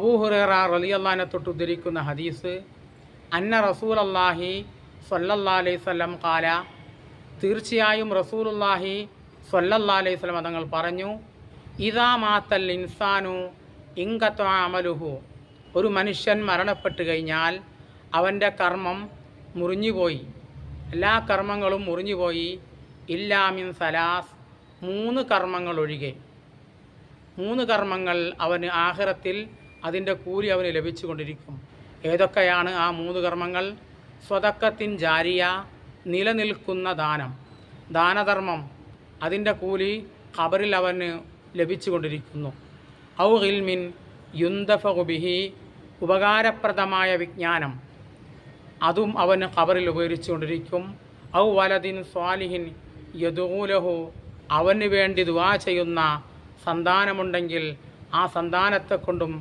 അബൂ ഹുറൈറ റളിയല്ലാഹു അൻഹു തൊട്ട് ഉദ്ധരിക്കുന്ന ഹദീസ്, അന്ന റസൂലല്ലാഹി സ്വല്ലല്ലാഹു അലൈഹി വസല്ലം ഖാല, തീർച്ചയായും റസൂലുള്ളാഹി സ്വല്ലല്ലാഹു അലൈഹി വസല്ലം തങ്ങൾ പറഞ്ഞു, ഇദാ മാത്തൽ ഇൻസാനു ഇൻഖതഅ അമലുഹു, ഒരു മനുഷ്യൻ മരണപ്പെട്ടു കഴിഞ്ഞാൽ അവൻ്റെ കർമ്മം മുറിഞ്ഞുപോയി, എല്ലാ കർമ്മങ്ങളും മുറിഞ്ഞുപോയി. ഇല്ലാ മിൻ സലാസ്, 3 കർമ്മങ്ങൾ ഒഴികെ. 3 കർമ്മങ്ങൾ അവന് ആഖിറത്തിൽ അതിൻ്റെ കൂലി അവന് ലഭിച്ചു കൊണ്ടിരിക്കും. ഏതൊക്കെയാണ് ആ 3 കർമ്മങ്ങൾ? സ്വതക്കത്തിൻ ജാരിയ, നിലനിൽക്കുന്ന ദാനം, ദാനധർമ്മം, അതിൻ്റെ കൂലി ഖബറിൽ അവന് ലഭിച്ചു കൊണ്ടിരിക്കുന്നു. ഔ ഇൽമിൻ യുന്തഫഉ ബിഹി, ഉപകാരപ്രദമായ വിജ്ഞാനം, അതും അവന് ഖബറിൽ ഉപകരിച്ചു കൊണ്ടിരിക്കും. ഔ വലദിൻ സ്വാലിഹിൻ യദൂലഹു, അവന് വേണ്ടി ദുആ ചെയ്യുന്ന സന്താനമുണ്ടെങ്കിൽ ആ സന്താനത്തെ കൊണ്ടും